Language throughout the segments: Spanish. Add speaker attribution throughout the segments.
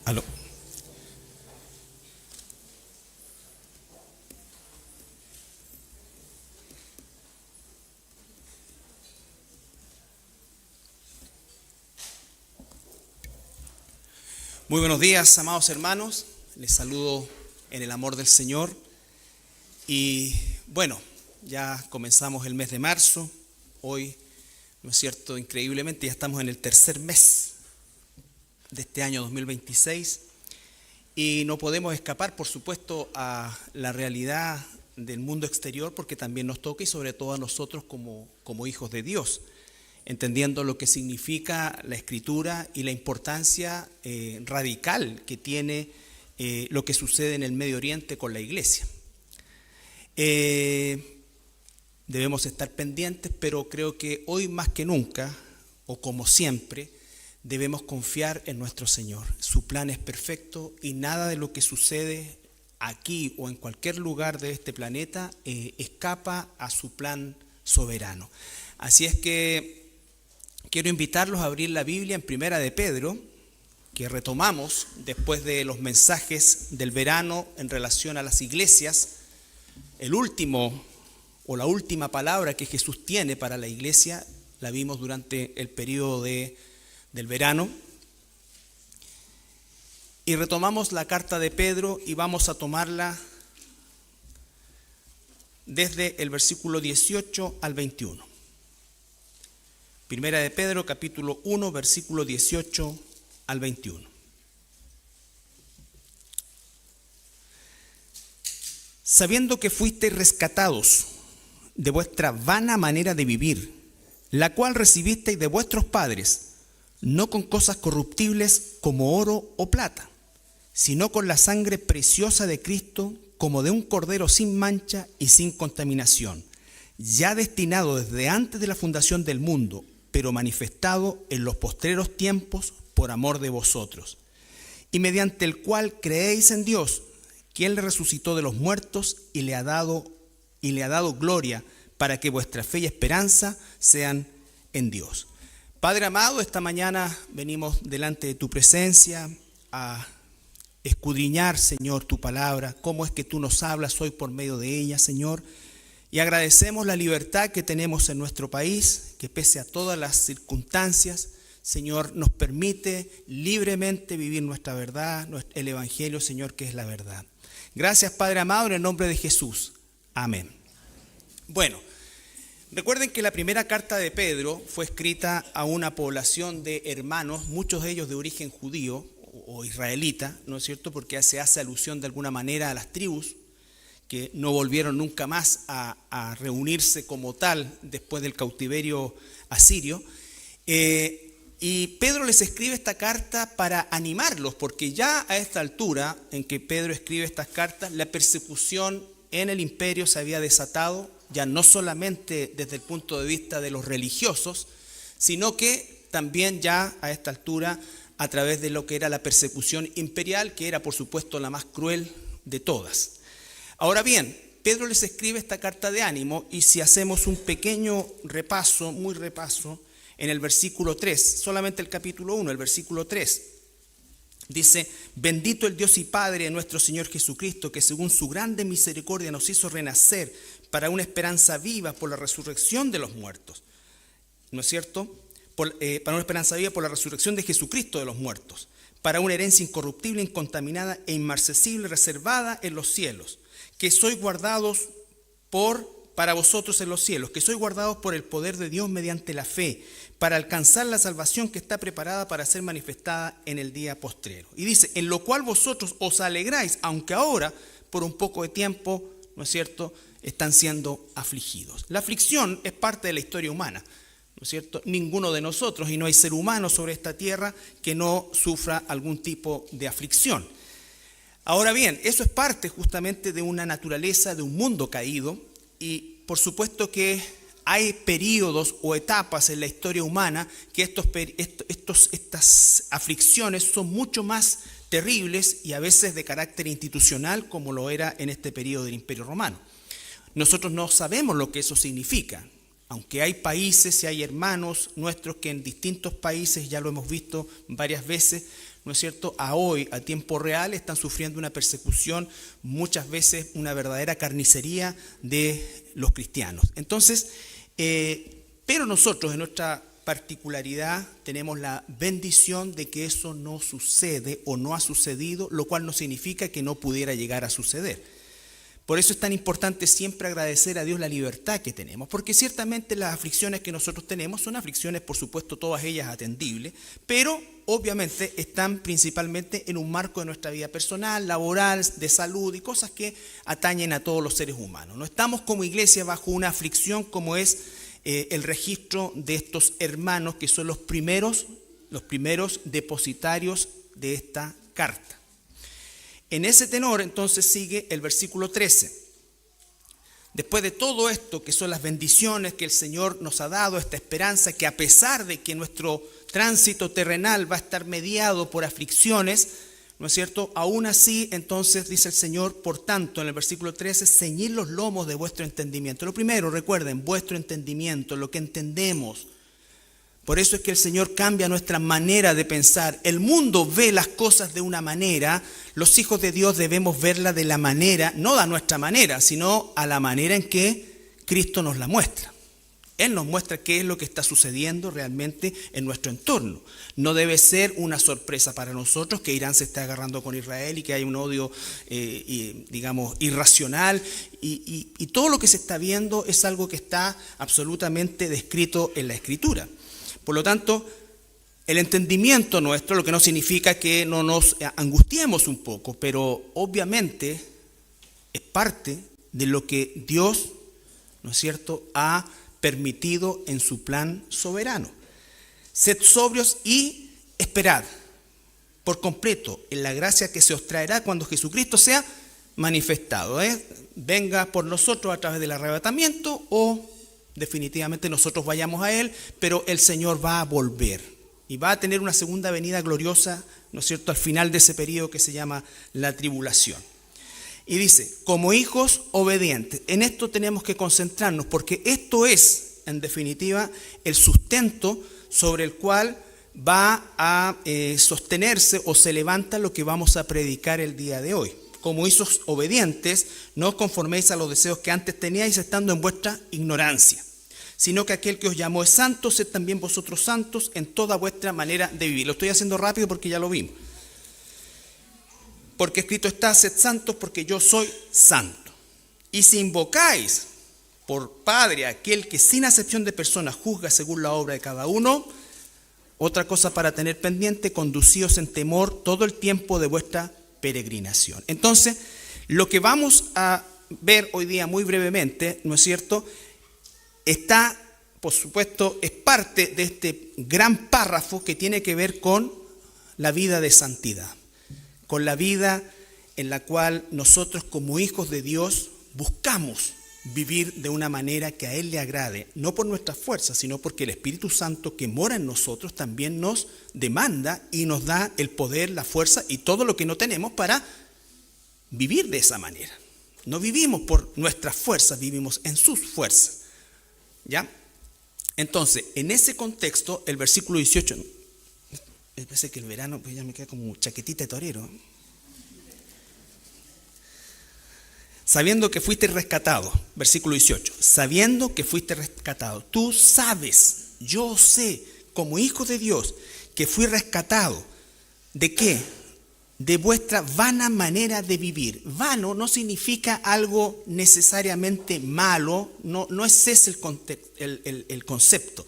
Speaker 1: Aló. Muy buenos días, amados hermanos. Les saludo en el amor del Señor. Y bueno, ya comenzamos el mes de marzo. Hoy, ¿no es cierto? Increíblemente ya estamos en el tercer mes de este año 2026. Y no podemos escapar, por supuesto, a la realidad del mundo exterior, porque también nos toca, y sobre todo a nosotros como hijos de Dios, entendiendo lo que significa la Escritura y la importancia radical que tiene lo que sucede en el Medio Oriente con la Iglesia. Debemos estar pendientes, pero creo que hoy más que nunca, o como siempre, debemos confiar en nuestro Señor. Su plan es perfecto y nada de lo que sucede aquí o en cualquier lugar de este planeta escapa a su plan soberano. Así es que quiero invitarlos a abrir la Biblia en Primera de Pedro, que retomamos después de los mensajes del verano en relación a las iglesias. El último o la última palabra que Jesús tiene para la iglesia la vimos durante el periodo del verano. Y retomamos la carta de Pedro y vamos a tomarla desde el versículo 18 al 21. Primera de Pedro, capítulo 1, versículo 18 al 21. Sabiendo que fuisteis rescatados de vuestra vana manera de vivir, la cual recibisteis de vuestros padres, no con cosas corruptibles como oro o plata, sino con la sangre preciosa de Cristo, como de un cordero sin mancha y sin contaminación, ya destinado desde antes de la fundación del mundo, pero manifestado en los postreros tiempos por amor de vosotros, y mediante el cual creéis en Dios, quien le resucitó de los muertos y le ha dado gloria, para que vuestra fe y esperanza sean en Dios. Padre amado, esta mañana venimos delante de tu presencia a escudriñar, Señor, tu palabra, cómo es que tú nos hablas hoy por medio de ella, Señor. Y agradecemos la libertad que tenemos en nuestro país, que pese a todas las circunstancias, Señor, nos permite libremente vivir nuestra verdad, el Evangelio, Señor, que es la verdad. Gracias, Padre amado, en el nombre de Jesús. Amén. Bueno, recuerden que la primera carta de Pedro fue escrita a una población de hermanos, muchos de ellos de origen judío o israelita, ¿no es cierto? Porque se hace alusión de alguna manera a las tribus que no volvieron nunca más a reunirse como tal después del cautiverio asirio. Y Pedro les escribe esta carta para animarlos, porque ya a esta altura en que Pedro escribe estas cartas, la persecución en el imperio se había desatado, ya no solamente desde el punto de vista de los religiosos, sino que también ya a esta altura a través de lo que era la persecución imperial, que era por supuesto la más cruel de todas. Ahora bien, Pedro les escribe esta carta de ánimo, y si hacemos un pequeño repaso, en el versículo 3, solamente el capítulo 1, el versículo 3, dice: bendito el Dios y Padre de nuestro Señor Jesucristo, que según su grande misericordia nos hizo renacer para una esperanza viva por la resurrección de los muertos. ¿No es cierto? Para una esperanza viva por la resurrección de Jesucristo de los muertos, para una herencia incorruptible, incontaminada e inmarcesible, reservada en los cielos, que sois guardados para vosotros en los cielos, que sois guardados por el poder de Dios mediante la fe, para alcanzar la salvación que está preparada para ser manifestada en el día postrero. Y dice: en lo cual vosotros os alegráis, aunque ahora, por un poco de tiempo, ¿no es cierto?, están siendo afligidos. La aflicción es parte de la historia humana, ¿no es cierto? Ninguno de nosotros, y no hay ser humano sobre esta tierra que no sufra algún tipo de aflicción. Ahora bien, eso es parte justamente de una naturaleza, de un mundo caído, y por supuesto que hay periodos o etapas en la historia humana que estas aflicciones son mucho más terribles y a veces de carácter institucional, como lo era en este periodo del Imperio Romano. Nosotros no sabemos lo que eso significa. Aunque hay países y hay hermanos nuestros que en distintos países, ya lo hemos visto varias veces, ¿no es cierto?, a hoy, a tiempo real, están sufriendo una persecución, muchas veces una verdadera carnicería de los cristianos. Entonces, pero nosotros en nuestra particularidad tenemos la bendición de que eso no sucede o no ha sucedido, lo cual no significa que no pudiera llegar a suceder. Por eso es tan importante siempre agradecer a Dios la libertad que tenemos, porque ciertamente las aflicciones que nosotros tenemos son aflicciones, por supuesto, todas ellas atendibles, pero obviamente están principalmente en un marco de nuestra vida personal, laboral, de salud y cosas que atañen a todos los seres humanos. No estamos como iglesia bajo una aflicción como es el registro de estos hermanos que son los primeros depositarios de esta carta. En ese tenor, entonces, sigue el versículo 13. Después de todo esto, que son las bendiciones que el Señor nos ha dado, esta esperanza, que a pesar de que nuestro tránsito terrenal va a estar mediado por aflicciones, ¿no es cierto? Aún así, entonces, dice el Señor, por tanto, en el versículo 13, ceñid los lomos de vuestro entendimiento. Lo primero, recuerden, vuestro entendimiento, lo que entendemos. Por eso es que el Señor cambia nuestra manera de pensar. El mundo ve las cosas de una manera, los hijos de Dios debemos verla de la manera, no a nuestra manera, sino a la manera en que Cristo nos la muestra. Él nos muestra qué es lo que está sucediendo realmente en nuestro entorno. No debe ser una sorpresa para nosotros que Irán se esté agarrando con Israel y que hay un odio, digamos, irracional. Y todo lo que se está viendo es algo que está absolutamente descrito en la Escritura. Por lo tanto, el entendimiento nuestro, lo que no significa que no nos angustiemos un poco, pero obviamente es parte de lo que Dios, ¿no es cierto?, ha permitido en su plan soberano. Sed sobrios y esperad por completo en la gracia que se os traerá cuando Jesucristo sea manifestado. Venga por nosotros a través del arrebatamiento o definitivamente nosotros vayamos a Él, pero el Señor va a volver y va a tener una segunda venida gloriosa, ¿no es cierto?, al final de ese periodo que se llama la tribulación. Y dice, como hijos obedientes. En esto tenemos que concentrarnos porque esto es, en definitiva, el sustento sobre el cual va a sostenerse o se levanta lo que vamos a predicar el día de hoy. Como hijos obedientes, no os conforméis a los deseos que antes teníais estando en vuestra ignorancia, sino que aquel que os llamó es santo, sed también vosotros santos en toda vuestra manera de vivir. Lo estoy haciendo rápido porque ya lo vimos. Porque escrito está, sed santos porque yo soy santo. Y si invocáis por Padre a aquel que sin acepción de personas juzga según la obra de cada uno, otra cosa para tener pendiente, conducíos en temor todo el tiempo de vuestra peregrinación. Entonces, lo que vamos a ver hoy día muy brevemente, ¿no es cierto?, está, por supuesto, es parte de este gran párrafo que tiene que ver con la vida de santidad, con la vida en la cual nosotros como hijos de Dios buscamos vivir de una manera que a Él le agrade, no por nuestras fuerzas, sino porque el Espíritu Santo que mora en nosotros también nos demanda y nos da el poder, la fuerza y todo lo que no tenemos para vivir de esa manera. No vivimos por nuestras fuerzas, vivimos en sus fuerzas. ¿Ya? Entonces, en ese contexto, el versículo 18, parece que el verano pues ya me queda como chaquetita de torero. Sabiendo que fuiste rescatado, versículo 18, sabiendo que fuiste rescatado, tú sabes, yo sé, como hijo de Dios, que fui rescatado. ¿De qué? De vuestra vana manera de vivir. Vano no significa algo necesariamente malo, no es ese el concepto.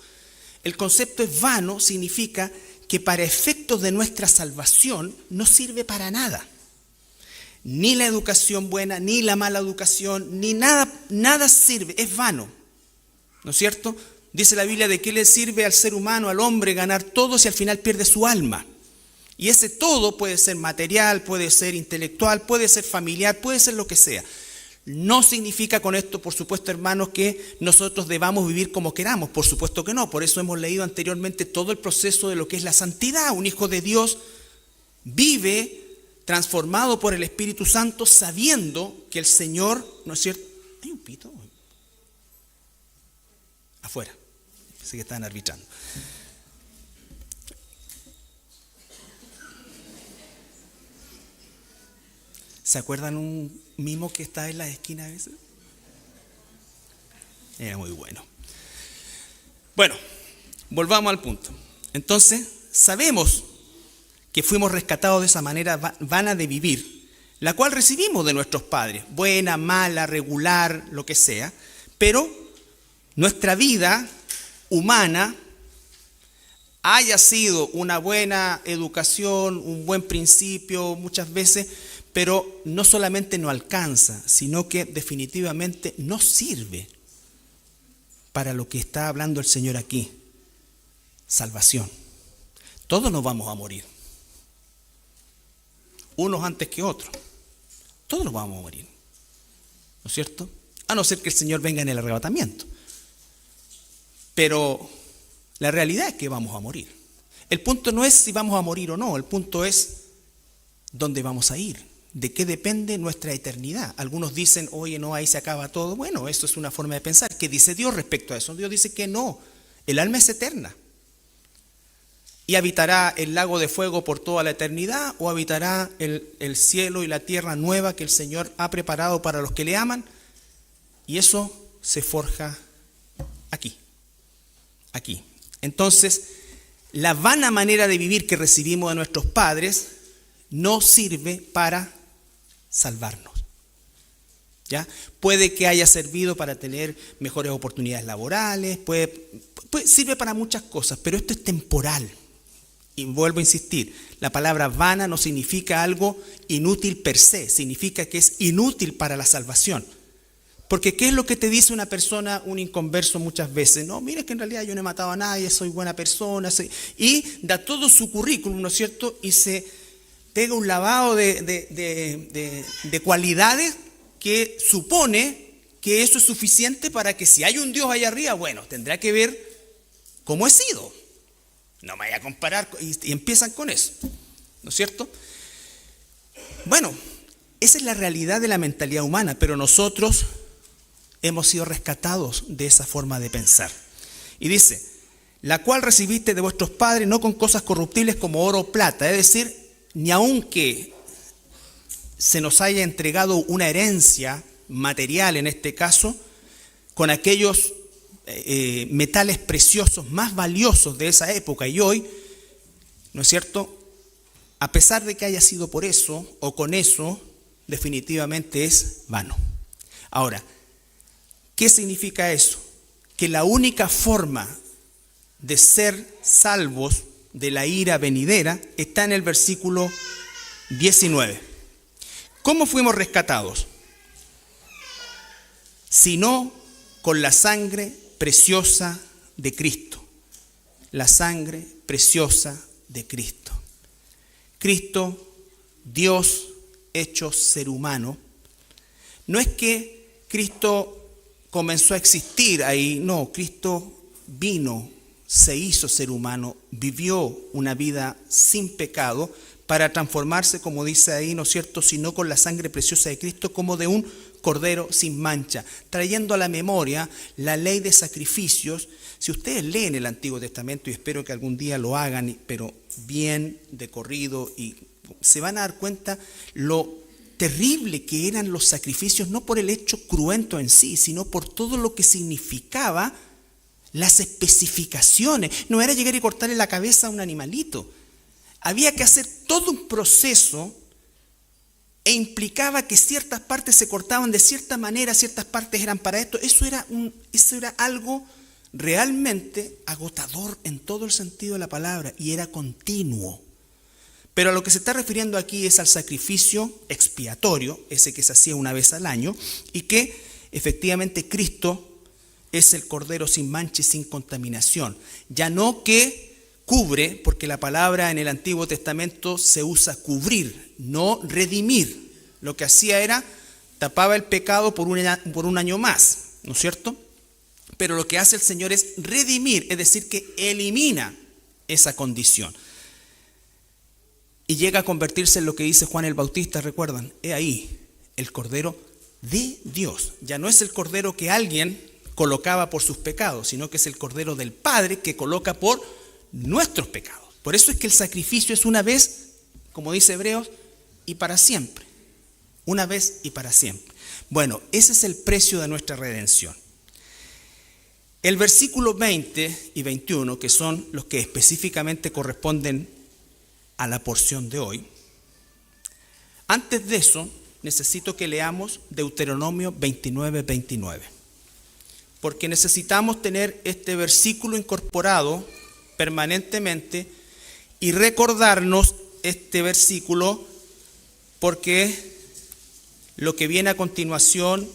Speaker 1: El concepto es vano, significa que para efectos de nuestra salvación no sirve para nada. Ni la educación buena, ni la mala educación, ni nada sirve, es vano. ¿No es cierto? Dice la Biblia, ¿de qué le sirve al ser humano, al hombre, ganar todo si al final pierde su alma? Y ese todo puede ser material, puede ser intelectual, puede ser familiar, puede ser lo que sea. No significa con esto, por supuesto, hermanos, que nosotros debamos vivir como queramos. Por supuesto que no. Por eso hemos leído anteriormente todo el proceso de lo que es la santidad. Un hijo de Dios vive transformado por el Espíritu Santo sabiendo que el Señor, ¿no es cierto? ¿Hay un pito? Afuera. Pensé que estaban arbitrando. ¿Se acuerdan un mimo que está en las esquinas a veces? Era muy bueno. Bueno, volvamos al punto. Entonces, sabemos que fuimos rescatados de esa manera vana de vivir, la cual recibimos de nuestros padres, buena, mala, regular, lo que sea, pero nuestra vida humana, haya sido una buena educación, un buen principio muchas veces, pero no solamente no alcanza, sino que definitivamente no sirve para lo que está hablando el Señor aquí, salvación. Todos nos vamos a morir, unos antes que otros, todos nos vamos a morir, ¿no es cierto? A no ser que el Señor venga en el arrebatamiento. Pero la realidad es que vamos a morir. El punto no es si vamos a morir o no, el punto es dónde vamos a ir, de qué depende nuestra eternidad. Algunos dicen, oye, no, ahí se acaba todo. Bueno, eso es una forma de pensar. ¿Qué dice Dios respecto a eso? Dios dice que no, el alma es eterna. ¿Y habitará el lago de fuego por toda la eternidad o habitará el cielo y la tierra nueva que el Señor ha preparado para los que le aman? Y eso se forja aquí. Aquí. Entonces, la vana manera de vivir que recibimos de nuestros padres no sirve para salvarnos. ¿Ya? Puede que haya servido para tener mejores oportunidades laborales, sirve para muchas cosas, pero esto es temporal. Y vuelvo a insistir, la palabra vana no significa algo inútil per se, significa que es inútil para la salvación. Porque ¿qué es lo que te dice una persona, un inconverso muchas veces? No, mira que en realidad yo no he matado a nadie, soy buena persona. Y da todo su currículum, ¿no es cierto? Y se pega un lavado de cualidades que supone que eso es suficiente para que si hay un Dios allá arriba, bueno, tendrá que ver cómo he sido. No me vaya a comparar, y empiezan con eso, ¿no es cierto? Bueno, esa es la realidad de la mentalidad humana, pero nosotros hemos sido rescatados de esa forma de pensar. Y dice, la cual recibiste de vuestros padres no con cosas corruptibles como oro o plata, es decir, ni aunque se nos haya entregado una herencia material en este caso, con aquellos metales preciosos más valiosos de esa época y hoy, ¿no es cierto? A pesar de que haya sido por eso o con eso, definitivamente es vano. Ahora, ¿qué significa eso? Que la única forma de ser salvos de la ira venidera está en el versículo 19. ¿Cómo fuimos rescatados? Sino con la sangre preciosa de Cristo. La sangre preciosa de Cristo. Cristo, Dios hecho ser humano. No es que Cristo comenzó a existir ahí, no, Cristo vino, se hizo ser humano, vivió una vida sin pecado para transformarse, como dice ahí, ¿no es cierto?, sino con la sangre preciosa de Cristo como de un cordero sin mancha, trayendo a la memoria la ley de sacrificios. Si ustedes leen el Antiguo Testamento, y espero que algún día lo hagan, pero bien de corrido, y se van a dar cuenta lo terrible que eran los sacrificios, no por el hecho cruento en sí, sino por todo lo que significaba las especificaciones. No era llegar y cortarle la cabeza a un animalito. Había que hacer todo un proceso e implicaba que ciertas partes se cortaban de cierta manera, ciertas partes eran para esto. Eso era algo realmente agotador en todo el sentido de la palabra y era continuo. Pero a lo que se está refiriendo aquí es al sacrificio expiatorio, ese que se hacía una vez al año, y que efectivamente Cristo es el cordero sin mancha y sin contaminación. Ya no que cubre, porque la palabra en el Antiguo Testamento se usa cubrir, no redimir. Lo que hacía era tapaba el pecado por un año más, ¿no es cierto? Pero lo que hace el Señor es redimir, es decir, que elimina esa condición. Y llega a convertirse en lo que dice Juan el Bautista, ¿recuerdan? He ahí el Cordero de Dios. Ya no es el Cordero que alguien colocaba por sus pecados, sino que es el Cordero del Padre que coloca por nuestros pecados. Por eso es que el sacrificio es una vez, como dice Hebreos, y para siempre. Una vez y para siempre. Bueno, ese es el precio de nuestra redención. El versículo 20 y 21, que son los que específicamente corresponden a la porción de hoy, antes de eso necesito que leamos Deuteronomio 29, 29. Porque necesitamos tener este versículo incorporado permanentemente y recordarnos este versículo, porque lo que viene a continuación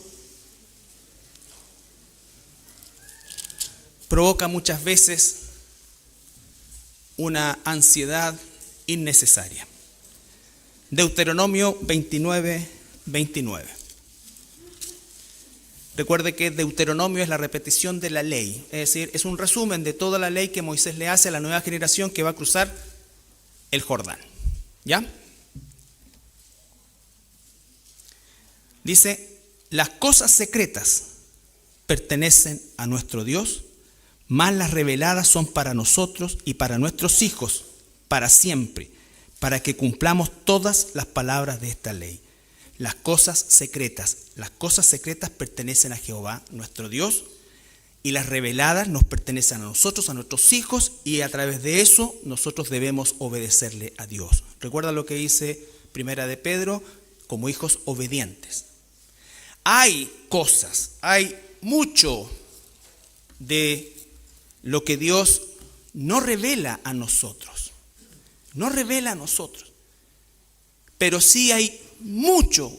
Speaker 1: provoca muchas veces una ansiedad innecesaria. Deuteronomio 29, 29. Recuerde que Deuteronomio es la repetición de la ley, es decir, es un resumen de toda la ley que Moisés le hace a la nueva generación que va a cruzar el Jordán. ¿Ya? Dice, las cosas secretas pertenecen a nuestro Dios, mas las reveladas son para nosotros y para nuestros hijos, para siempre, para que cumplamos todas las palabras de esta ley. Las cosas secretas pertenecen a Jehová, nuestro Dios, y las reveladas nos pertenecen a nosotros, a nuestros hijos, y a través de eso nosotros debemos obedecerle a Dios. Recuerda lo que dice Primera de Pedro, como hijos obedientes. Hay mucho de lo que Dios no revela a nosotros. No revela a nosotros. Pero sí hay mucho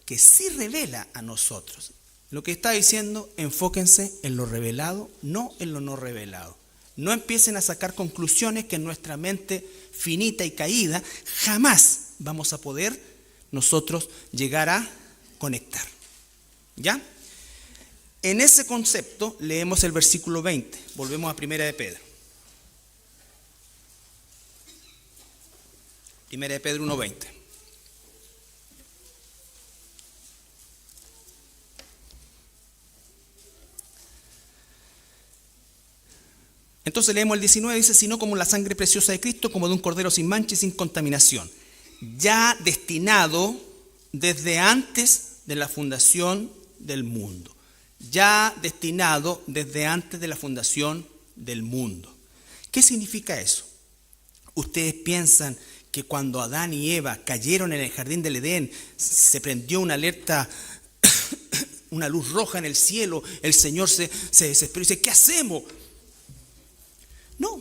Speaker 1: que sí revela a nosotros. Lo que está diciendo, enfóquense en lo revelado, no en lo no revelado. No empiecen a sacar conclusiones que en nuestra mente finita y caída jamás vamos a poder nosotros llegar a conectar. ¿Ya? En ese concepto leemos el versículo 20. Volvemos a Primera de Pedro. Primera de Pedro 1:20. Entonces leemos el 19, dice, sino como la sangre preciosa de Cristo, como de un cordero sin mancha y sin contaminación, ya destinado desde antes de la fundación del mundo. Ya destinado desde antes de la fundación del mundo. ¿Qué significa eso? Ustedes piensan que cuando Adán y Eva cayeron en el jardín del Edén, se prendió una alerta, una luz roja en el cielo, el Señor se desesperó y dice, ¿qué hacemos? No.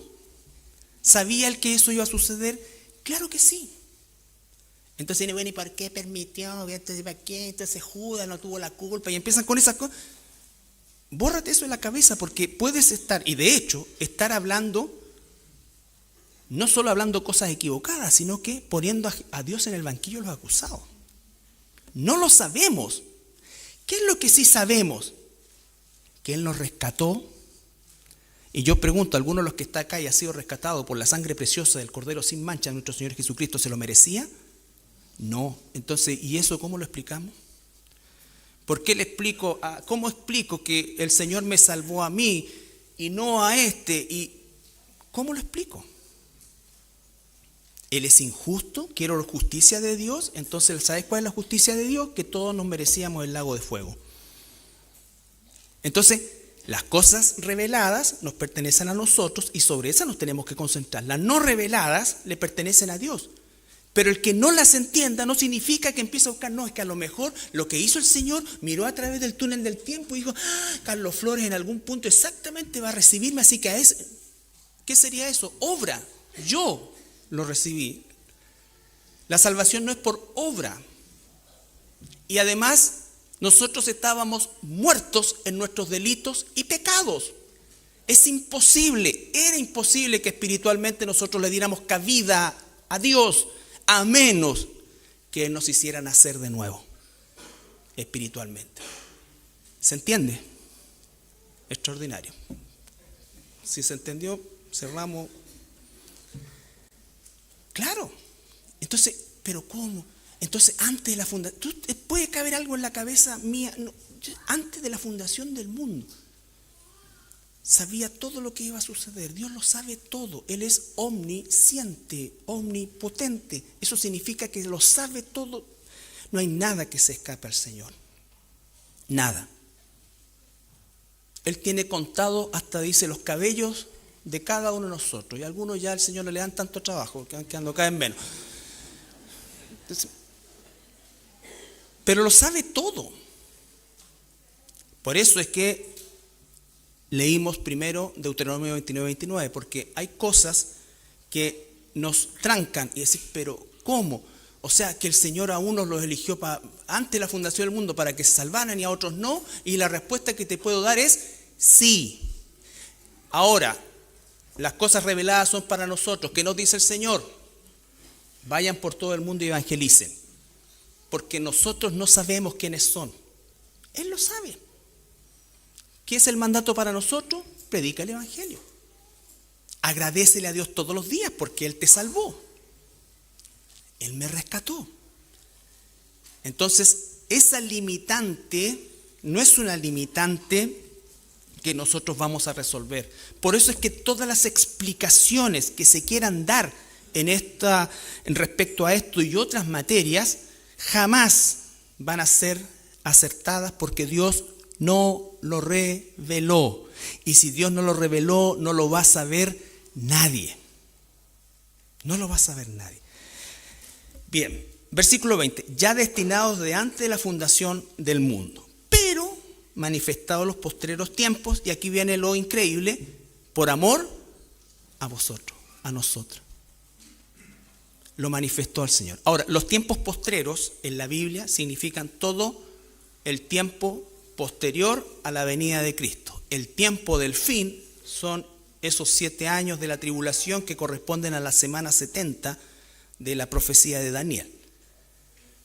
Speaker 1: ¿Sabía él que eso iba a suceder? Claro que sí. Entonces, bueno, ¿y por qué permitió? Entonces, ¿para qué? Entonces Judas no tuvo la culpa. Y empiezan con esas cosas. Bórrate eso de la cabeza, porque puedes estar, y de hecho, estar hablando, no solo hablando cosas equivocadas, sino que poniendo a Dios en el banquillo de los acusados. No lo sabemos. ¿Qué es lo que sí sabemos? Que Él nos rescató. Y yo pregunto, ¿alguno de los que está acá y ha sido rescatado por la sangre preciosa del Cordero sin mancha de nuestro Señor Jesucristo se lo merecía? No. Entonces, ¿y eso cómo lo explicamos? ¿Por qué cómo explico que el Señor me salvó a mí y no a este? ¿Y cómo lo explico? ¿Él es injusto? ¿Quiero la justicia de Dios? Entonces, ¿sabes cuál es la justicia de Dios? Que todos nos merecíamos el lago de fuego. Entonces, las cosas reveladas nos pertenecen a nosotros y sobre esas nos tenemos que concentrar. Las no reveladas le pertenecen a Dios. Pero el que no las entienda no significa que empiece a buscar, no, es que a lo mejor lo que hizo el Señor miró a través del túnel del tiempo y dijo, Carlos Flores en algún punto exactamente va a recibirme, así que ¿qué sería eso? Obra, yo lo recibí. La salvación no es por obra. Y además, nosotros estábamos muertos en nuestros delitos y pecados. Era imposible que espiritualmente nosotros le diéramos cabida a Dios, a menos que Él nos hiciera nacer de nuevo, espiritualmente. ¿Se entiende? Extraordinario. Si se entendió, cerramos. Claro. Entonces, ¿pero cómo? Entonces, antes de la fundación, ¿puede caber algo en la cabeza mía? No, antes de la fundación del mundo. sabía todo lo que iba a suceder. Dios lo sabe todo. Él es omnisciente, omnipotente. Eso significa que lo sabe todo. No hay nada que se escape al Señor. Nada. Él tiene contado hasta, dice, los cabellos de cada uno de nosotros. Y a algunos ya al Señor no le dan tanto trabajo, que van quedando cada vez menos. Entonces, pero lo sabe todo. Por eso es que leímos primero Deuteronomio 29, porque hay cosas que nos trancan y decir, pero ¿cómo? O sea, que el Señor a unos los eligió antes de la fundación del mundo para que se salvaran y a otros no. Y la respuesta que te puedo dar es sí. Ahora, las cosas reveladas son para nosotros. ¿Qué nos dice el Señor? Vayan por todo el mundo y evangelicen. Porque nosotros no sabemos quiénes son. Él lo sabe. ¿Qué es el mandato para nosotros? Predica el evangelio. Agradécele a Dios todos los días porque Él te salvó. Él me rescató. Entonces, esa limitante no es una limitante que nosotros vamos a resolver. Por eso es que todas las explicaciones que se quieran dar en respecto a esto y otras materias, jamás van a ser acertadas porque Dios no lo reveló. Y si Dios no lo reveló, no lo va a saber nadie. No lo va a saber nadie. Bien, versículo 20. Ya destinados de antes de la fundación del mundo, pero manifestados los postreros tiempos, y aquí viene lo increíble, por amor a vosotros, a nosotros. Lo manifestó al Señor. Ahora, los tiempos postreros en la Biblia significan todo el tiempo posterior a la venida de Cristo. El tiempo del fin son esos 7 años de la tribulación que corresponden a la semana 70 de la profecía de Daniel.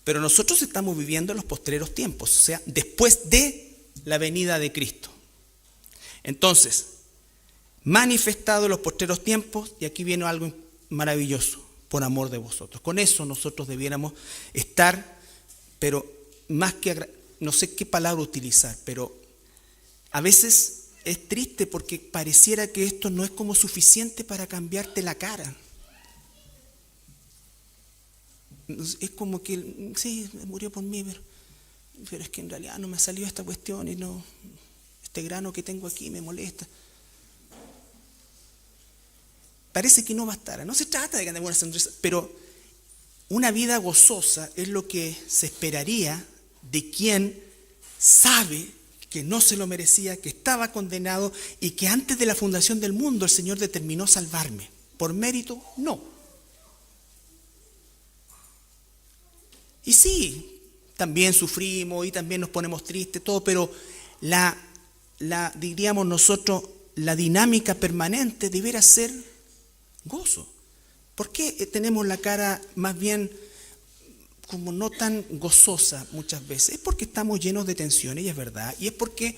Speaker 1: Pero nosotros estamos viviendo los postreros tiempos, o sea, después de la venida de Cristo. Entonces, manifestado los postreros tiempos, y aquí viene algo maravilloso, por amor de vosotros. Con eso nosotros debiéramos estar, pero más que, no sé qué palabra utilizar, pero a veces es triste porque pareciera que esto no es como suficiente para cambiarte la cara. Es como que, sí, murió por mí, pero es que en realidad no me salió esta cuestión y no, este grano que tengo aquí me molesta. Parece que no bastara. No se trata de que andemos una sonrisa, pero una vida gozosa es lo que se esperaría de quien sabe que no se lo merecía, que estaba condenado y que antes de la fundación del mundo el Señor determinó salvarme. ¿Por mérito? No. Y sí, también sufrimos y también nos ponemos tristes, todo, pero diríamos nosotros, la dinámica permanente deberá ser gozo. ¿Por qué tenemos la cara más bien como no tan gozosa muchas veces? Es porque estamos llenos de tensiones, y es verdad, y es porque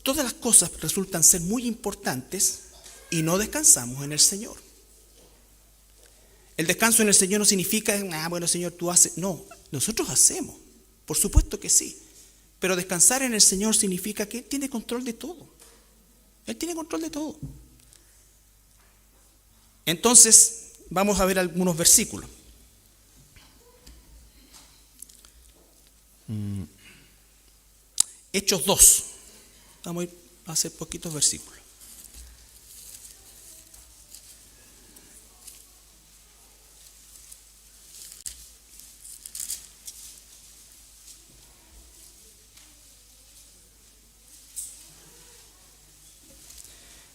Speaker 1: todas las cosas resultan ser muy importantes y no descansamos en el Señor. El descanso en el Señor no significa, bueno, Señor, tú haces. No, nosotros hacemos, por supuesto que sí. Pero descansar en el Señor significa que Él tiene control de todo. Él tiene control de todo. Entonces, vamos a ver algunos versículos. Hechos 2. Vamos a ir a hacer poquitos versículos.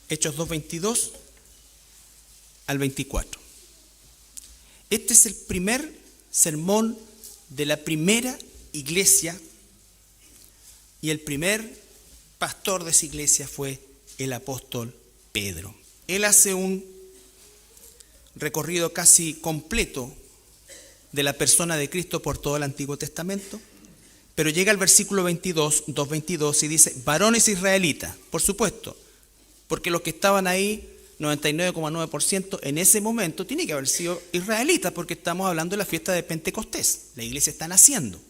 Speaker 1: Hechos 2, 22 al 24. Este es el primer sermón de la primera iglesia y el primer pastor de esa iglesia fue el apóstol Pedro. Él hace un recorrido casi completo de la persona de Cristo por todo el Antiguo Testamento, pero llega al versículo 22, 2:22 y dice, varones israelitas, por supuesto, porque los que estaban ahí, 99,9% en ese momento, tiene que haber sido israelitas, porque estamos hablando de la fiesta de Pentecostés. La iglesia está naciendo.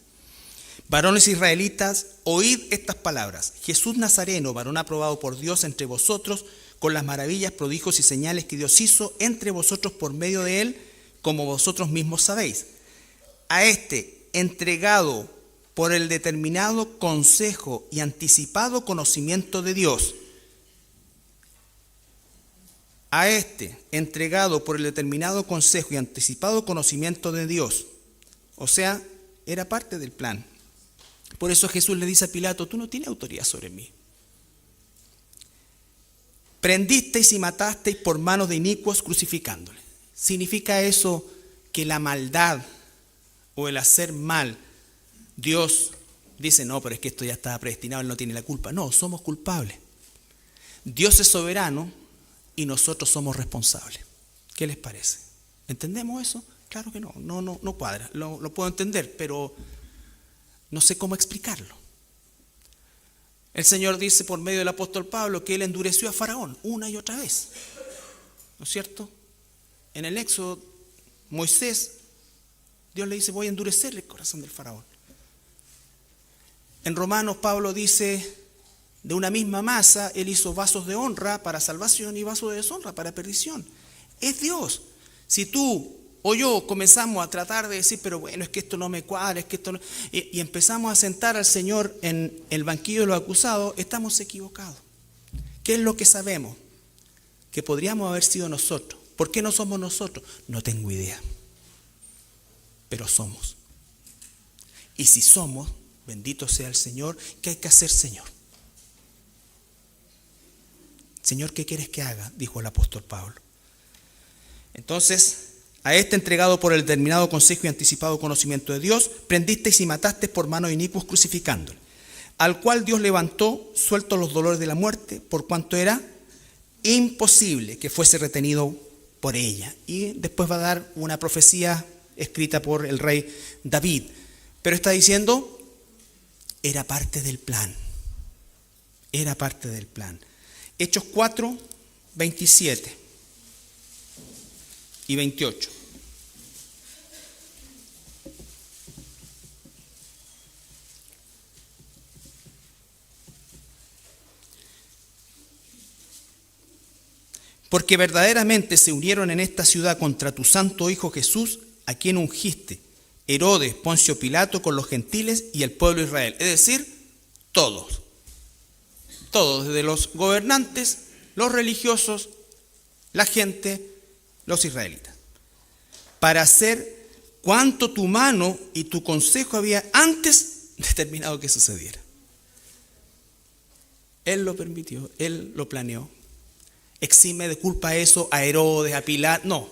Speaker 1: Varones israelitas, oíd estas palabras. Jesús Nazareno, varón aprobado por Dios entre vosotros, con las maravillas, prodigios y señales que Dios hizo entre vosotros por medio de él, como vosotros mismos sabéis. A este, entregado por el determinado consejo y anticipado conocimiento de Dios. A este, entregado por el determinado consejo y anticipado conocimiento de Dios. O sea, era parte del plan. Por eso Jesús le dice a Pilato, tú no tienes autoridad sobre mí. Prendisteis y matasteis por manos de inicuos crucificándole. ¿Significa eso que la maldad o el hacer mal, Dios dice, no, pero es que esto ya estaba predestinado, él no tiene la culpa? No, somos culpables. Dios es soberano y nosotros somos responsables. ¿Qué les parece? ¿Entendemos eso? Claro que no cuadra. Lo puedo entender, pero no sé cómo explicarlo. El Señor dice por medio del apóstol Pablo que él endureció a Faraón una y otra vez. ¿No es cierto? En el Éxodo, Moisés, Dios le dice, voy a endurecer el corazón del Faraón. En Romanos, Pablo dice, de una misma masa, él hizo vasos de honra para salvación y vasos de deshonra para perdición. Es Dios. Si tú o yo comenzamos a tratar de decir, pero bueno, es que esto no me cuadra, es que esto no... Y empezamos a sentar al Señor en el banquillo de los acusados, estamos equivocados. ¿Qué es lo que sabemos? Que podríamos haber sido nosotros. ¿Por qué no somos nosotros? No tengo idea. Pero somos. Y si somos, bendito sea el Señor, ¿qué hay que hacer, Señor? Señor, ¿qué quieres que haga? Dijo el apóstol Pablo. Entonces, a este entregado por el determinado consejo y anticipado conocimiento de Dios, prendisteis y matasteis por mano de inicuos crucificándole, al cual Dios levantó, sueltos los dolores de la muerte, por cuanto era imposible que fuese retenido por ella. Y después va a dar una profecía escrita por el rey David. Pero está diciendo, era parte del plan. Era parte del plan. Hechos 4, 27 y 28. Porque verdaderamente se unieron en esta ciudad contra tu santo Hijo Jesús, a quien ungiste, Herodes, Poncio Pilato, con los gentiles y el pueblo de Israel. Es decir, todos. Todos, desde los gobernantes, los religiosos, la gente, los israelitas. Para hacer cuanto tu mano y tu consejo había antes determinado que sucediera. Él lo permitió, él lo planeó. Exime de culpa eso a Herodes, a Pilato, no.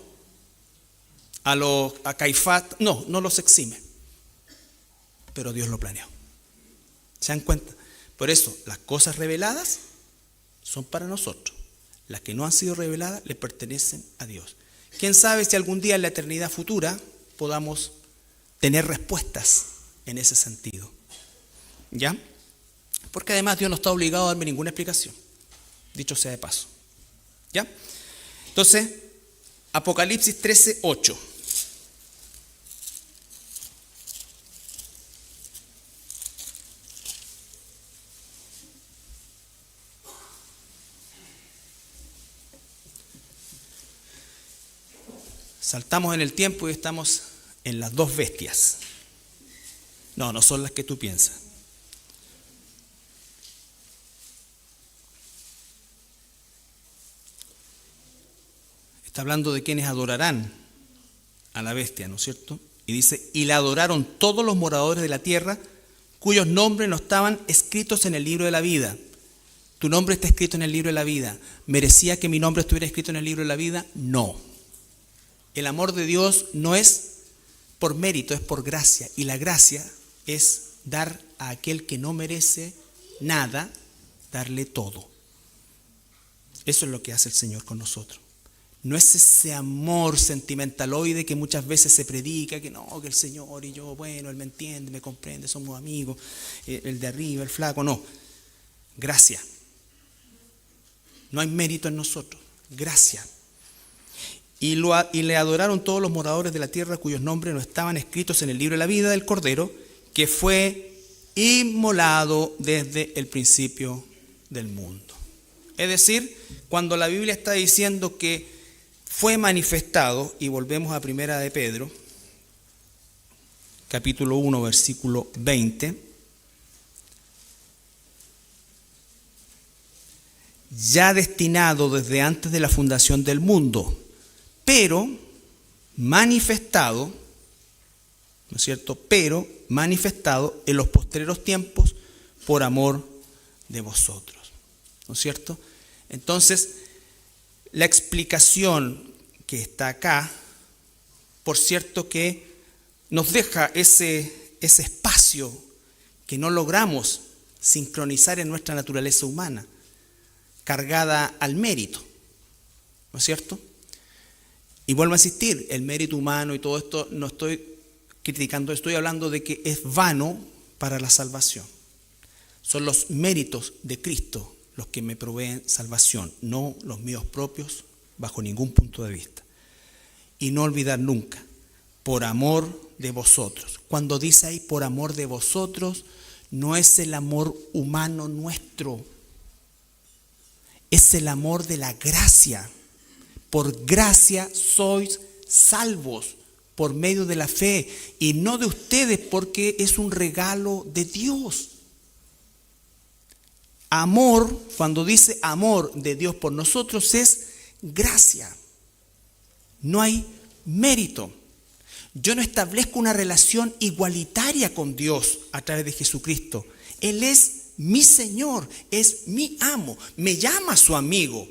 Speaker 1: A Caifás, no los exime. Pero Dios lo planeó. ¿Se dan cuenta? Por eso, las cosas reveladas son para nosotros. Las que no han sido reveladas le pertenecen a Dios. ¿Quién sabe si algún día en la eternidad futura podamos tener respuestas en ese sentido? ¿Ya? Porque además Dios no está obligado a darme ninguna explicación. Dicho sea de paso. ¿Ya? Entonces, Apocalipsis 13, 8. Saltamos en el tiempo y estamos en las dos bestias. No son las que tú piensas. Está hablando de quienes adorarán a la bestia, ¿no es cierto? Y dice, y la adoraron todos los moradores de la tierra, cuyos nombres no estaban escritos en el libro de la vida. ¿Tu nombre está escrito en el libro de la vida? ¿Merecía que mi nombre estuviera escrito en el libro de la vida? No. El amor de Dios no es por mérito, es por gracia. Y la gracia es dar a aquel que no merece nada, darle todo. Eso es lo que hace el Señor con nosotros. No es ese amor sentimentaloide que muchas veces se predica, que no, que el Señor y yo, bueno, Él me entiende, me comprende, somos amigos, el de arriba, el flaco, no. Gracia. No hay mérito en nosotros, gracia. Y le adoraron todos los moradores de la tierra cuyos nombres no estaban escritos en el libro de la vida del Cordero, que fue inmolado desde el principio del mundo. Es decir, cuando la Biblia está diciendo que fue manifestado, y volvemos a Primera de Pedro, capítulo 1, versículo 20, ya destinado desde antes de la fundación del mundo, pero manifestado, ¿no es cierto? Pero manifestado en los postreros tiempos por amor de vosotros, ¿no es cierto? Entonces, la explicación que está acá, por cierto que nos deja ese espacio que no logramos sincronizar en nuestra naturaleza humana, cargada al mérito, ¿no es cierto? Y vuelvo a insistir, el mérito humano y todo esto, no estoy criticando, estoy hablando de que es vano para la salvación. Son los méritos de Cristo los que me proveen salvación, no los míos propios bajo ningún punto de vista. Y no olvidar nunca, por amor de vosotros. Cuando dice ahí por amor de vosotros, no es el amor humano nuestro, es el amor de la gracia. Por gracia sois salvos por medio de la fe, y no de ustedes, porque es un regalo de Dios. Amor, cuando dice amor de Dios por nosotros, es gracia. No hay mérito. Yo no establezco una relación igualitaria con Dios a través de Jesucristo. Él es mi Señor, es mi amo, me llama su amigo,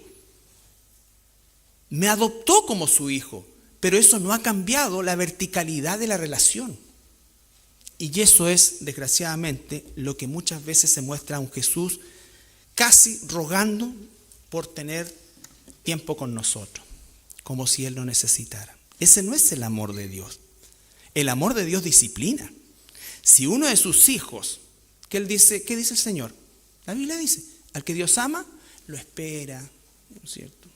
Speaker 1: me adoptó como su hijo, pero eso no ha cambiado la verticalidad de la relación. Y eso es, desgraciadamente, lo que muchas veces se muestra a un Jesús casi rogando por tener tiempo con nosotros, como si Él lo necesitara. Ese no es el amor de Dios. El amor de Dios disciplina. Si uno de sus hijos, ¿qué dice el Señor? La Biblia dice, al que Dios ama, lo espera, ¿no es cierto?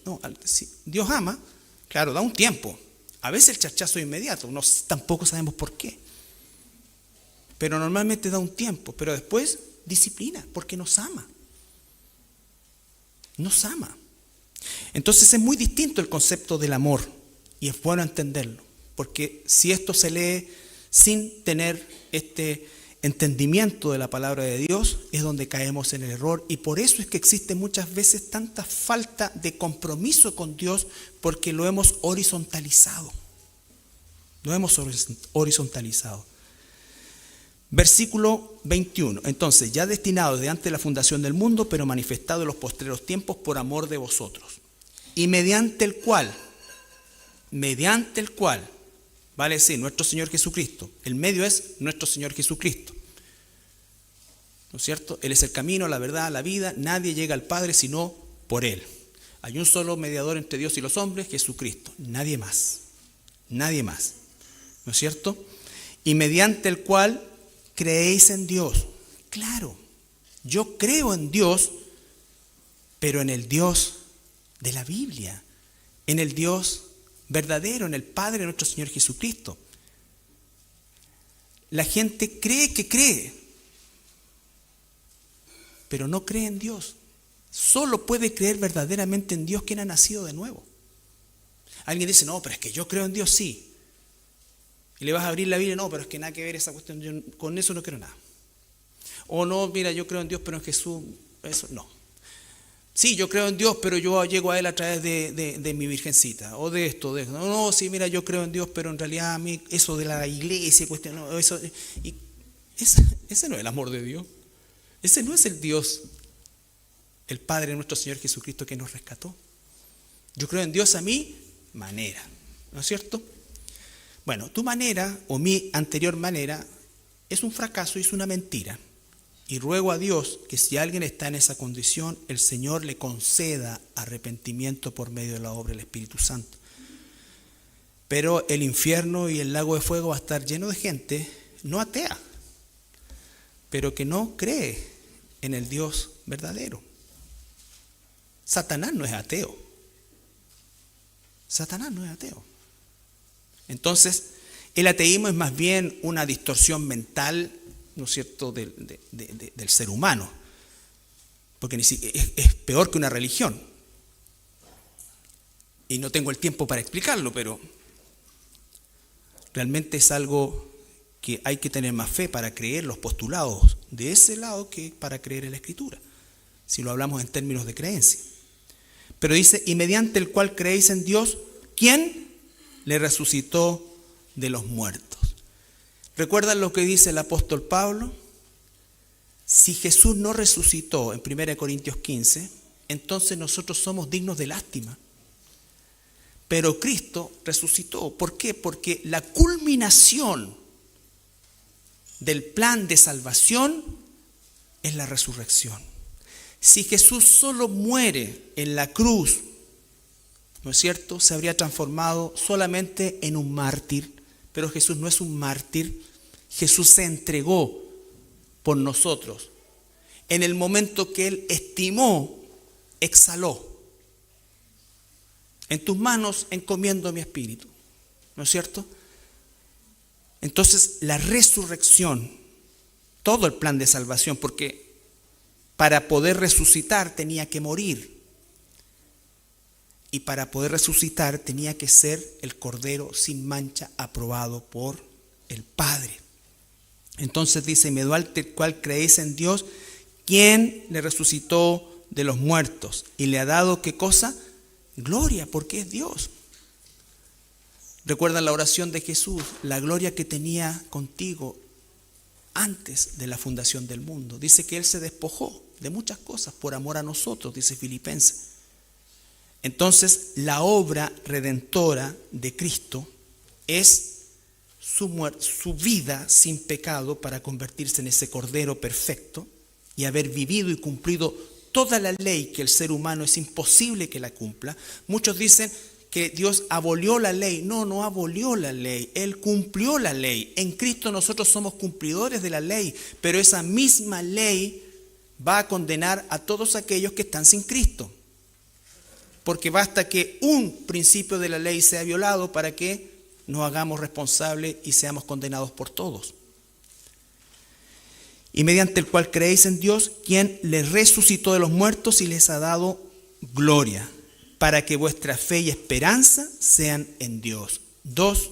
Speaker 1: No, si Dios ama, claro, da un tiempo. A veces el chachazo es inmediato, tampoco sabemos por qué. Pero normalmente da un tiempo, pero después disciplina, porque nos ama. Nos ama. Entonces es muy distinto el concepto del amor, y es bueno entenderlo, porque si esto se lee sin tener este entendimiento de la palabra de Dios, es donde caemos en el error, y por eso es que existe muchas veces tanta falta de compromiso con Dios, porque lo hemos horizontalizado. Lo hemos horizontalizado. Versículo 21. Entonces, ya destinado desde antes de la fundación del mundo, pero manifestado en los postreros tiempos por amor de vosotros, y mediante el cual, vale decir, nuestro Señor Jesucristo. El medio es nuestro Señor Jesucristo, ¿no es cierto? Él es el camino, la verdad, la vida. Nadie llega al Padre sino por Él. Hay un solo mediador entre Dios y los hombres, Jesucristo. Nadie más. Nadie más. ¿No es cierto? Y mediante el cual creéis en Dios. Claro, yo creo en Dios, pero en el Dios de la Biblia, en el Dios verdadero, en el Padre de nuestro Señor Jesucristo. La gente cree que cree, pero no cree en Dios. Solo puede creer verdaderamente en Dios quien ha nacido de nuevo. Alguien dice, no, pero es que yo creo en Dios, sí. Y le vas a abrir la Biblia, no, pero es que nada que ver esa cuestión, yo con eso no creo nada. O no, mira, yo creo en Dios, pero en Jesús, eso no. Sí, yo creo en Dios, pero yo llego a Él a través de mi virgencita, o de esto, de eso. No, sí, mira, yo creo en Dios, pero en realidad a mí eso de la iglesia, cuestión, no, eso, y ese no es el amor de Dios. Ese no es el Dios, el Padre de nuestro Señor Jesucristo que nos rescató. Yo creo en Dios a mi manera, ¿no es cierto? Bueno, tu manera o mi anterior manera es un fracaso y es una mentira. Y ruego a Dios que si alguien está en esa condición, el Señor le conceda arrepentimiento por medio de la obra del Espíritu Santo. Pero el infierno y el lago de fuego va a estar lleno de gente no atea, pero que no cree en el Dios verdadero. Satanás no es ateo. Satanás no es ateo. Entonces, el ateísmo es más bien una distorsión mental ¿no es cierto?, del ser humano, porque es peor que una religión. Y no tengo el tiempo para explicarlo, pero realmente es algo que hay que tener más fe para creer los postulados de ese lado que para creer en la Escritura, si lo hablamos en términos de creencia. Pero dice, y mediante el cual creéis en Dios, ¿quién le resucitó de los muertos? ¿Recuerdan lo que dice el apóstol Pablo? Si Jesús no resucitó en 1 Corintios 15, entonces nosotros somos dignos de lástima. Pero Cristo resucitó. ¿Por qué? Porque la culminación del plan de salvación es la resurrección. Si Jesús solo muere en la cruz, ¿no es cierto?, se habría transformado solamente en un mártir. Pero Jesús no es un mártir. Jesús se entregó por nosotros. En el momento que Él estimó, exhaló. En tus manos encomiendo mi espíritu, ¿no es cierto? Entonces la resurrección, todo el plan de salvación, porque para poder resucitar tenía que morir. Y para poder resucitar tenía que ser el Cordero sin mancha aprobado por el Padre. Entonces dice, mediante el cual creéis en Dios, quien le resucitó de los muertos y le ha dado, ¿qué cosa? Gloria, porque es Dios. ¿Recuerdan la oración de Jesús? La gloria que tenía contigo antes de la fundación del mundo. Dice que Él se despojó de muchas cosas por amor a nosotros, dice Filipenses. Entonces, la obra redentora de Cristo es su vida sin pecado para convertirse en ese Cordero perfecto y haber vivido y cumplido toda la ley que el ser humano es imposible que la cumpla. Muchos dicen que Dios abolió la ley. No, no abolió la ley. Él cumplió la ley. En Cristo nosotros somos cumplidores de la ley, pero esa misma ley va a condenar a todos aquellos que están sin Cristo. Porque basta que un principio de la ley sea violado para que nos hagamos responsables y seamos condenados por todos. Y mediante el cual creéis en Dios, quien les resucitó de los muertos y les ha dado gloria, para que vuestra fe y esperanza sean en Dios. Dos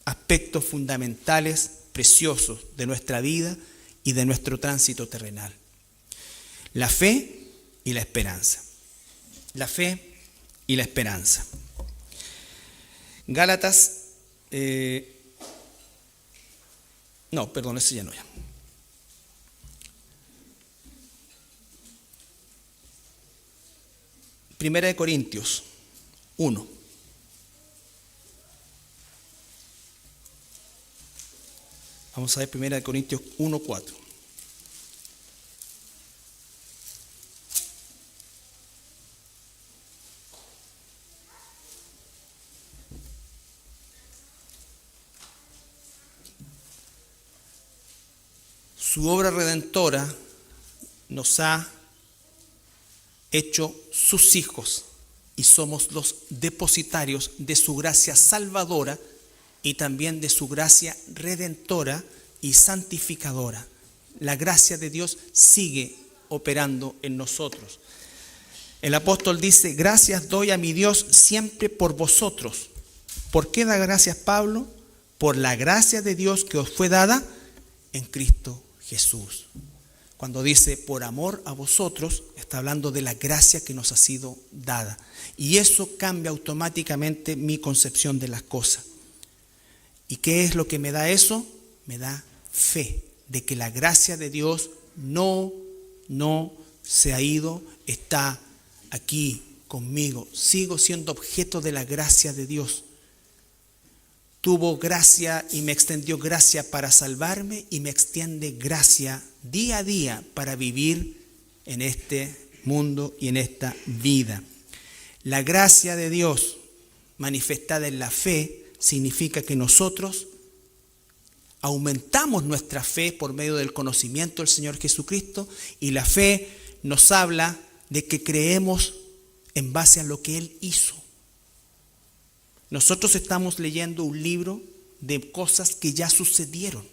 Speaker 1: aspectos fundamentales, preciosos de nuestra vida y de nuestro tránsito terrenal. La fe y la esperanza. La fe y la esperanza. Gálatas, ese ya no ya. Primera de Corintios 1. Vamos a ver Primera de Corintios 1:4. Su obra redentora nos ha hecho sus hijos y somos los depositarios de su gracia salvadora y también de su gracia redentora y santificadora. La gracia de Dios sigue operando en nosotros. El apóstol dice, gracias doy a mi Dios siempre por vosotros. ¿Por qué da gracias Pablo? Por la gracia de Dios que os fue dada en Cristo Jesús. Cuando dice por amor a vosotros, está hablando de la gracia que nos ha sido dada. Y eso cambia automáticamente mi concepción de las cosas. ¿Y qué es lo que me da eso? Me da fe de que la gracia de Dios no se ha ido, está aquí conmigo. Sigo siendo objeto de la gracia de Dios. Tuvo gracia y me extendió gracia para salvarme y me extiende gracia día a día para vivir en este mundo y en esta vida. La gracia de Dios manifestada en la fe significa que nosotros aumentamos nuestra fe por medio del conocimiento del Señor Jesucristo, y la fe nos habla de que creemos en base a lo que Él hizo. Nosotros estamos leyendo un libro de cosas que ya sucedieron.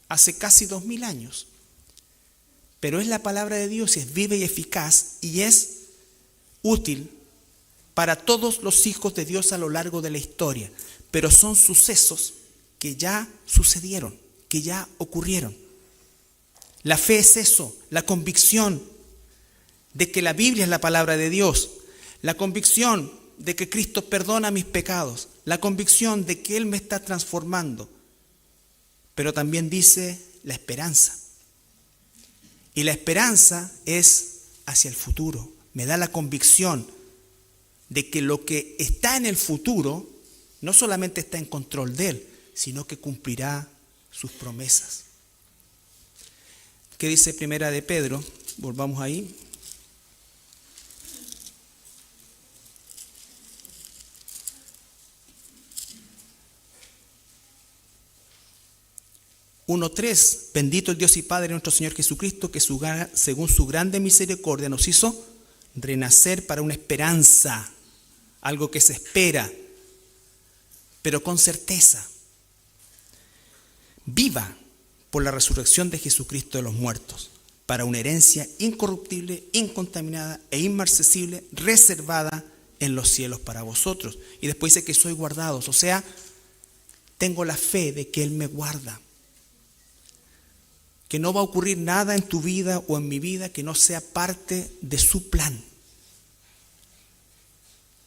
Speaker 1: hace casi 2000 años. Pero es la palabra de Dios y es viva y eficaz y es útil para todos los hijos de Dios a lo largo de la historia. Pero son sucesos que ya sucedieron, que ya ocurrieron. La fe es eso, la convicción de que la Biblia es la palabra de Dios, la convicción de que Cristo perdona mis pecados, la convicción de que Él me está transformando. Pero también dice la esperanza. Y la esperanza es hacia el futuro. Me da la convicción de que lo que está en el futuro no solamente está en control de Él, sino que cumplirá sus promesas. ¿Qué dice Primera de Pedro? Volvamos ahí. Uno 3, bendito el Dios y Padre de nuestro Señor Jesucristo, que según su grande misericordia nos hizo renacer para una esperanza, algo que se espera, pero con certeza, viva por la resurrección de Jesucristo de los muertos, para una herencia incorruptible, incontaminada e inmarcesible, reservada en los cielos para vosotros. Y después dice que soy guardados, o sea, tengo la fe de que Él me guarda, que no va a ocurrir nada en tu vida o en mi vida que no sea parte de su plan.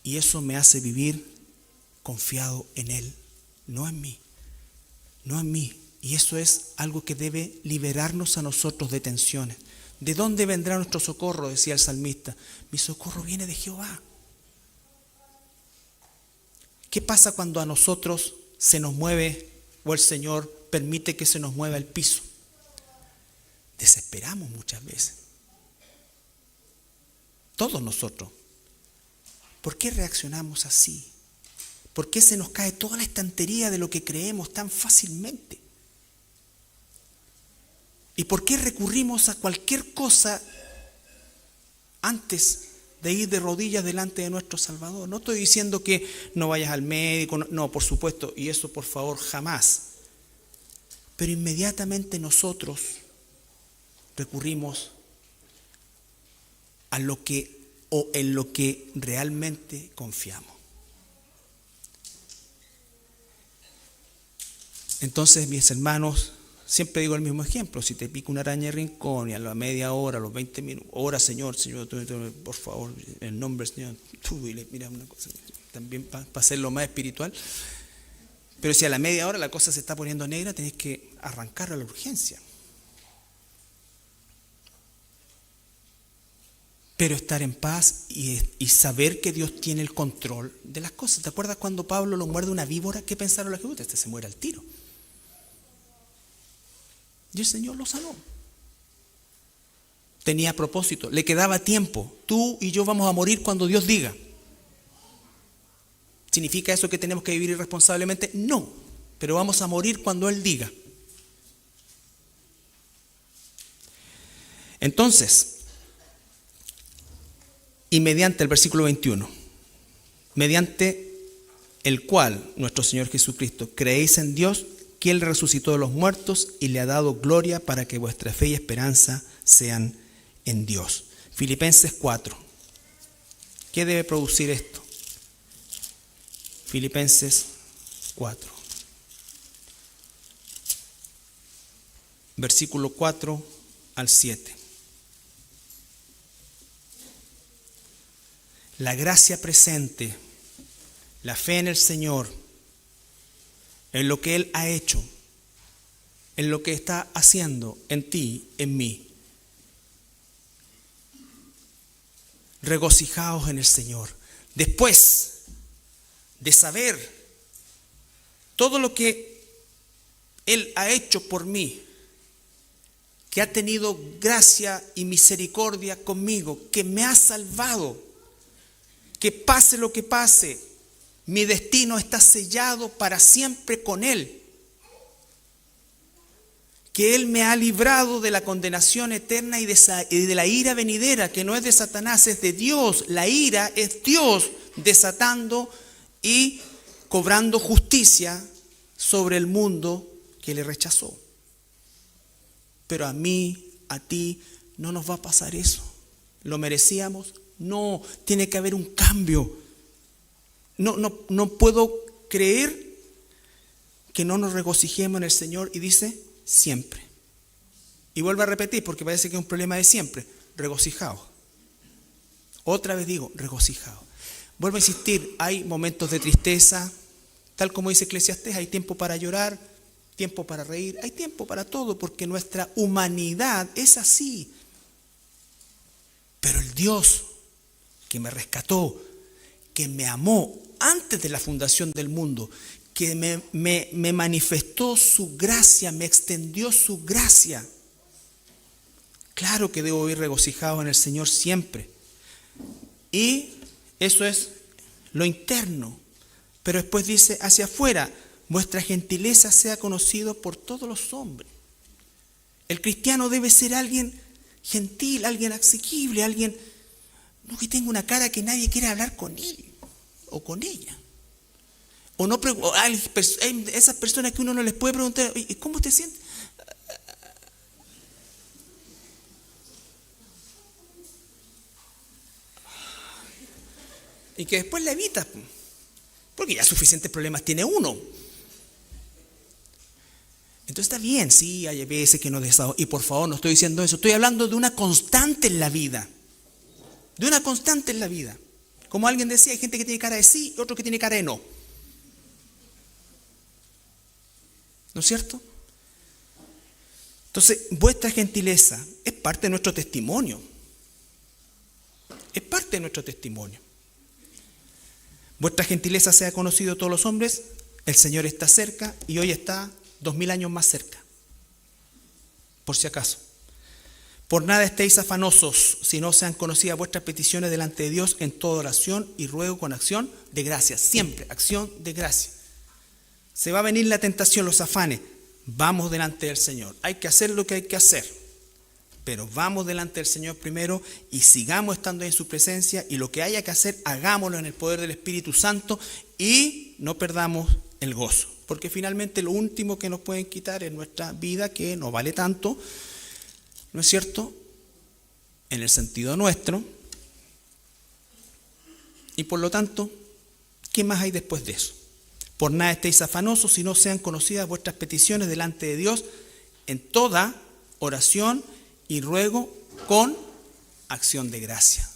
Speaker 1: Y eso me hace vivir confiado en Él, no en mí, no en mí. Y eso es algo que debe liberarnos a nosotros de tensiones. ¿De dónde vendrá nuestro socorro?, decía el salmista. Mi socorro viene de Jehová. ¿Qué pasa cuando a nosotros se nos mueve o el Señor permite que se nos mueva el piso? Desesperamos muchas veces. Todos nosotros. ¿Por qué reaccionamos así? ¿Por qué se nos cae toda la estantería de lo que creemos tan fácilmente? ¿Y por qué recurrimos a cualquier cosa antes de ir de rodillas delante de nuestro Salvador? No estoy diciendo que no vayas al médico, no, por supuesto, y eso por favor jamás. Pero inmediatamente nosotros recurrimos a lo que o en lo que realmente confiamos. Entonces, mis hermanos, siempre digo el mismo ejemplo. Si te pica una araña de rincón y a la media hora, a los 20 minutos, ora, Señor, por favor, en el nombre del Señor, tú dile, mira una cosa, también para hacerlo más espiritual. Pero si a la media hora la cosa se está poniendo negra, tenés que arrancar a la urgencia. Pero estar en paz y saber que Dios tiene el control de las cosas. ¿Te acuerdas cuando Pablo lo muerde una víbora? ¿Qué pensaron los judíos? Este se muere al tiro. Y el Señor lo sanó. Tenía propósito, le quedaba tiempo. Tú y yo vamos a morir cuando Dios diga. ¿Significa eso que tenemos que vivir irresponsablemente? No, pero vamos a morir cuando Él diga. Entonces, y mediante el versículo 21, mediante el cual nuestro Señor Jesucristo creéis en Dios, que Él resucitó de los muertos y le ha dado gloria para que vuestra fe y esperanza sean en Dios. Filipenses 4. ¿Qué debe producir esto? Filipenses 4. Versículo 4 al 7. La gracia presente, la fe en el Señor, en lo que Él ha hecho, en lo que está haciendo en ti, en mí. Regocijaos en el Señor. Después de saber todo lo que Él ha hecho por mí, que ha tenido gracia y misericordia conmigo, que me ha salvado, que pase lo que pase, mi destino está sellado para siempre con Él. Que Él me ha librado de la condenación eterna y de la ira venidera, que no es de Satanás, es de Dios. La ira es Dios desatando y cobrando justicia sobre el mundo que le rechazó. Pero a mí, a ti, no nos va a pasar eso. ¿Lo merecíamos? No, tiene que haber un cambio. No puedo creer que no nos regocijemos en el Señor, y dice siempre. Y vuelvo a repetir porque parece que es un problema de siempre. Regocijaos. Otra vez digo, regocijaos. Vuelvo a insistir, hay momentos de tristeza, tal como dice Eclesiastés, hay tiempo para llorar, tiempo para reír, hay tiempo para todo, porque nuestra humanidad es así. Pero el Dios que me rescató, que me amó antes de la fundación del mundo, que me manifestó su gracia, me extendió su gracia. Claro que debo ir regocijado en el Señor siempre. Y eso es lo interno. Pero después dice hacia afuera, vuestra gentileza sea conocido por todos los hombres. El cristiano debe ser alguien gentil, alguien asequible, alguien no que tenga una cara que nadie quiera hablar con él o con ella. O no, hay esas personas que uno no les puede preguntar, ¿cómo te sientes? Y que después la evitas, porque ya suficientes problemas tiene uno. Entonces está bien, sí, hay veces que no desahogo. Y por favor, no estoy diciendo eso, estoy hablando de una constante en la vida. De una constante en la vida. Como alguien decía, hay gente que tiene cara de sí y otro que tiene cara de no. ¿No es cierto? Entonces, vuestra gentileza es parte de nuestro testimonio. Es parte de nuestro testimonio. Vuestra gentileza sea conocido a todos los hombres, el Señor está cerca y hoy está 2000 años más cerca. Por si acaso. Por nada estéis afanosos, si no sean conocidas vuestras peticiones delante de Dios en toda oración y ruego con acción de gracia. Siempre, acción de gracia. Se va a venir la tentación, los afanes. Vamos delante del Señor. Hay que hacer lo que hay que hacer. Pero vamos delante del Señor primero y sigamos estando en su presencia, y lo que haya que hacer, hagámoslo en el poder del Espíritu Santo y no perdamos el gozo. Porque finalmente lo último que nos pueden quitar en nuestra vida, que no vale tanto, ¿no es cierto?, en el sentido nuestro. Y por lo tanto, ¿qué más hay después de eso? Por nada estéis afanosos, si no sean conocidas vuestras peticiones delante de Dios en toda oración y ruego con acción de gracia.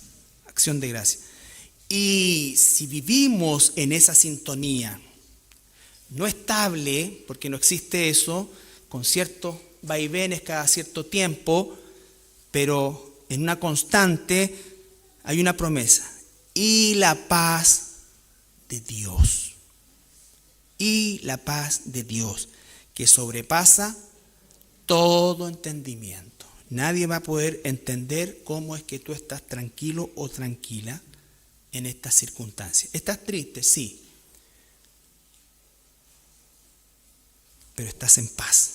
Speaker 1: Acción de gracia. Y si vivimos en esa sintonía no estable, porque no existe eso, con ciertos vaivenes cada cierto tiempo, pero en una constante, hay una promesa. Y la paz de Dios. Y la paz de Dios, que sobrepasa todo entendimiento. Nadie va a poder entender cómo es que tú estás tranquilo o tranquila en estas circunstancias. ¿Estás triste? Sí. Pero estás en paz.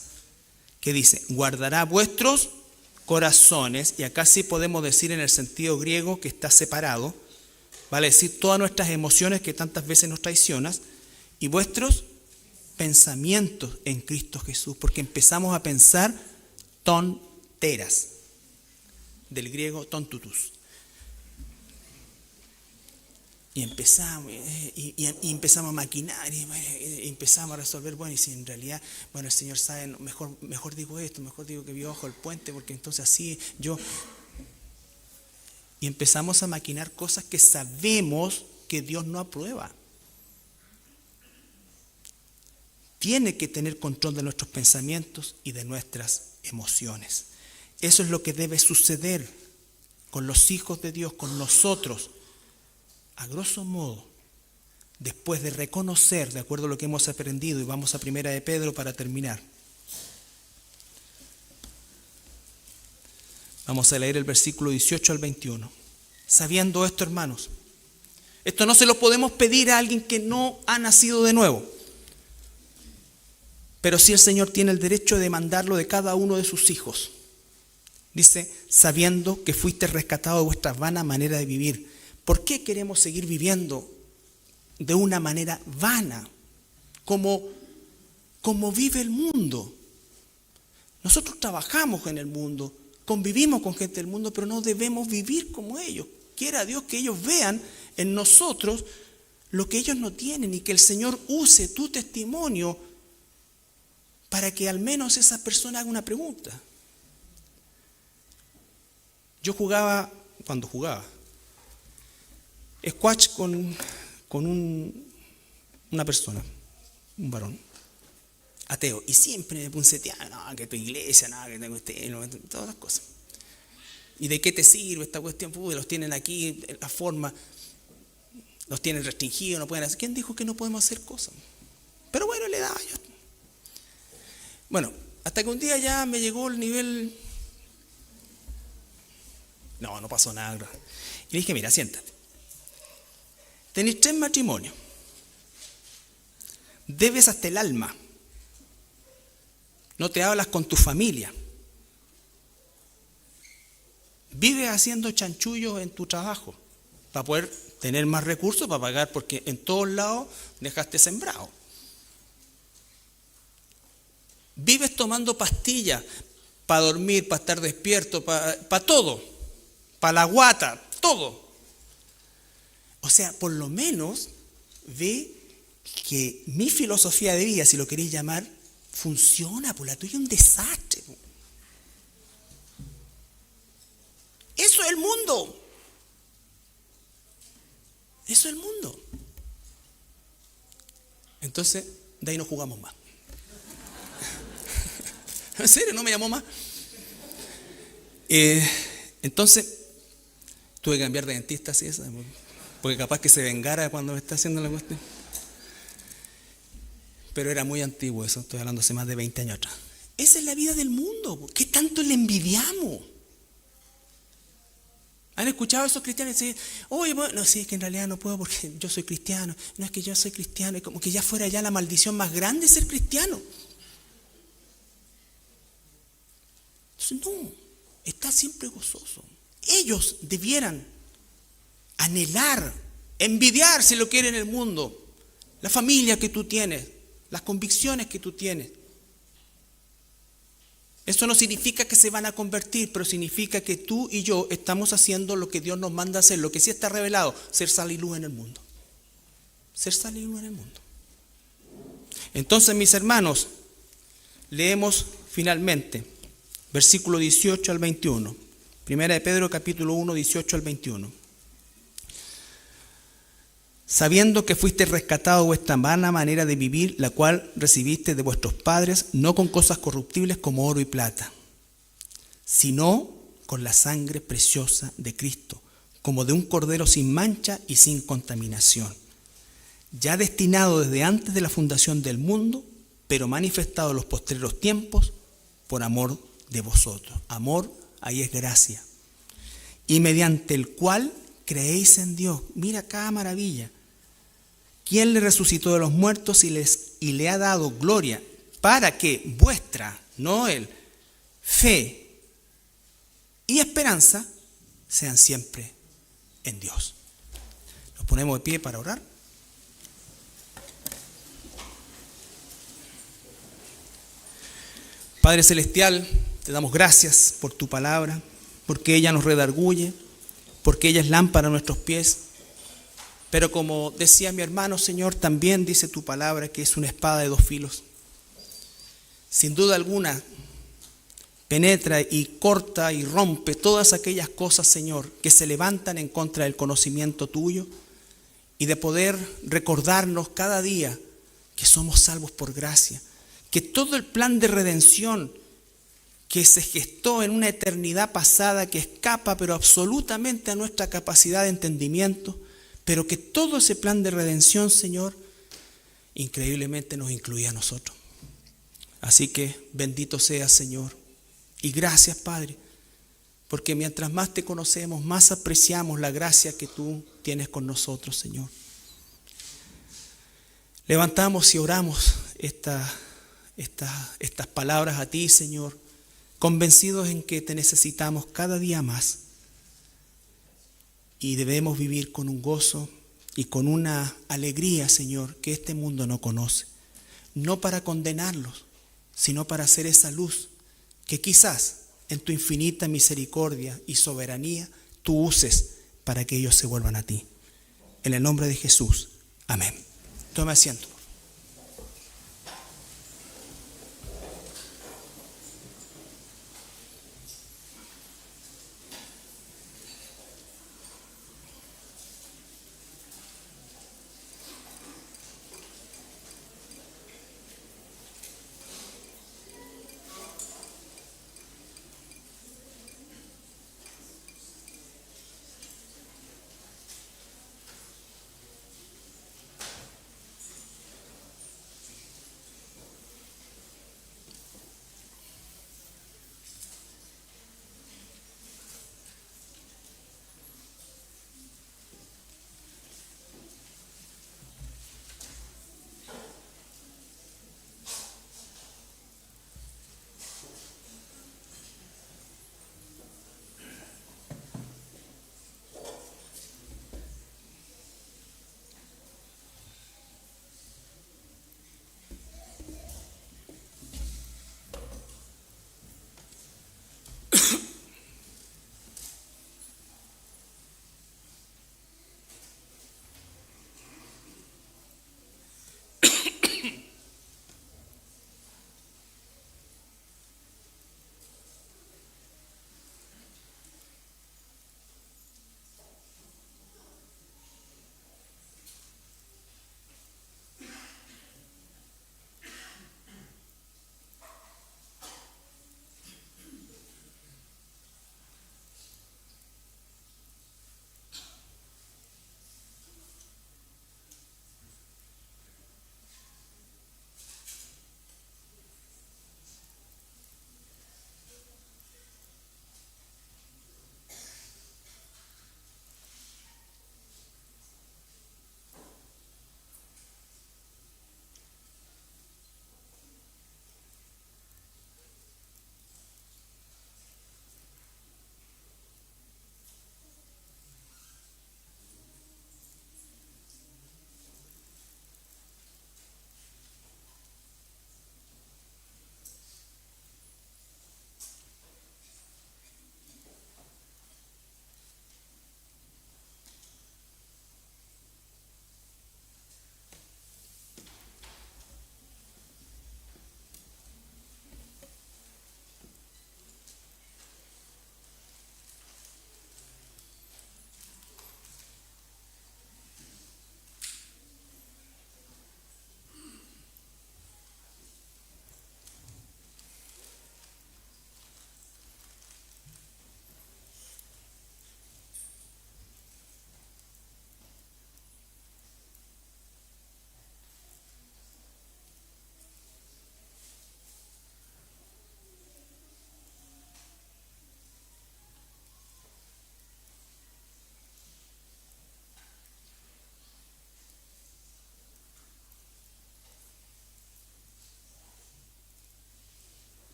Speaker 1: ¿Qué dice? Guardará vuestros corazones, y acá sí podemos decir en el sentido griego que está separado, vale decir todas nuestras emociones que tantas veces nos traicionas, y vuestros pensamientos en Cristo Jesús, porque empezamos a pensar tonteras, del griego tontutus. Y empezamos, empezamos a maquinar, y empezamos a resolver, bueno, y si en realidad, bueno, el Señor sabe, mejor digo esto, mejor digo que vio bajo el puente, porque entonces así yo... Y empezamos a maquinar cosas que sabemos que Dios no aprueba. Tiene que tener control de nuestros pensamientos y de nuestras emociones. Eso es lo que debe suceder con los hijos de Dios, con nosotros. A grosso modo, después de reconocer, de acuerdo a lo que hemos aprendido, y vamos a Primera de Pedro para terminar. Vamos a leer el versículo 18 al 21. Sabiendo esto, hermanos, esto no se lo podemos pedir a alguien que no ha nacido de nuevo. Pero sí el Señor tiene el derecho de demandarlo de cada uno de sus hijos. Dice, sabiendo que fuiste rescatado de vuestra vana manera de vivir. ¿Por qué queremos seguir viviendo de una manera vana? Como vive el mundo. Nosotros trabajamos en el mundo, convivimos con gente del mundo, pero no debemos vivir como ellos. Quiera Dios que ellos vean en nosotros lo que ellos no tienen y que el Señor use tu testimonio para que al menos esa persona haga una pregunta. Yo cuando jugaba, squash con una persona, un varón, ateo, y siempre me punceteaba, no, que tu iglesia, no, que tengo todas las cosas. ¿Y de qué te sirve esta cuestión? Los tienen aquí, la forma, los tienen restringidos, no pueden hacer. ¿Quién dijo que no podemos hacer cosas? Pero bueno, le daba yo. Bueno, hasta que un día ya me llegó el nivel. No pasó nada. Y le dije, mira, siéntate. Tenés 3 matrimonios. Debes hasta el alma. No te hablas con tu familia. Vives haciendo chanchullos en tu trabajo para poder tener más recursos para pagar, porque en todos lados dejaste sembrado. Vives tomando pastillas para dormir, para estar despierto, para todo, para la guata, todo. O sea, por lo menos ve que mi filosofía de vida, si lo queréis llamar, funciona, por la tuya es un desastre. Eso es el mundo. Eso es el mundo. Entonces, de ahí no jugamos más. En serio, no me llamó más. Entonces, tuve que cambiar de dentista, así esa, porque capaz que se vengara cuando me está haciendo la cuestión. Pero era muy antiguo eso, estoy hablando hace más de 20 años atrás. Esa es la vida del mundo. ¿Qué tanto le envidiamos? ¿Han escuchado a esos cristianos decir, oye, no, sí, es que en realidad no puedo porque yo soy cristiano? No, es que yo soy cristiano. Y como que ya fuera ya la maldición más grande ser cristiano. Entonces, no, está siempre gozoso. Ellos debieran anhelar, envidiar, si lo quieren, el mundo, la familia que tú tienes, las convicciones que tú tienes. Eso no significa que se van a convertir, pero significa que tú y yo estamos haciendo lo que Dios nos manda hacer, lo que sí está revelado, ser sal y luz en el mundo. Ser sal y luz en el mundo. Entonces, mis hermanos, leemos finalmente versículo 18 al 21. Primera de Pedro, capítulo 1, 18 al 21. Sabiendo que fuiste rescatado de vuestra vana manera de vivir, la cual recibiste de vuestros padres, no con cosas corruptibles como oro y plata, sino con la sangre preciosa de Cristo, como de un cordero sin mancha y sin contaminación, ya destinado desde antes de la fundación del mundo, pero manifestado en los postreros tiempos por amor de vosotros. Amor, ahí es gracia. Y mediante el cual creéis en Dios. Mira cada maravilla. ¿Quién le resucitó de los muertos y le ha dado gloria para que vuestra, no él, fe y esperanza sean siempre en Dios? Nos ponemos de pie para orar. Padre Celestial, te damos gracias por tu palabra, porque ella nos redarguye, porque ella es lámpara a nuestros pies. Pero como decía mi hermano, Señor, también dice tu palabra que es una espada de 2 filos. Sin duda alguna, penetra y corta y rompe todas aquellas cosas, Señor, que se levantan en contra del conocimiento tuyo y de poder recordarnos cada día que somos salvos por gracia, que todo el plan de redención que se gestó en una eternidad pasada que escapa pero absolutamente a nuestra capacidad de entendimiento, pero que todo ese plan de redención, Señor, increíblemente nos incluía a nosotros. Así que bendito seas, Señor, y gracias, Padre, porque mientras más te conocemos, más apreciamos la gracia que tú tienes con nosotros, Señor. Levantamos y oramos estas palabras a ti, Señor, convencidos en que te necesitamos cada día más. Y debemos vivir con un gozo y con una alegría, Señor, que este mundo no conoce. No para condenarlos, sino para hacer esa luz que quizás en tu infinita misericordia y soberanía tú uses para que ellos se vuelvan a ti. En el nombre de Jesús. Amén. Tome asiento.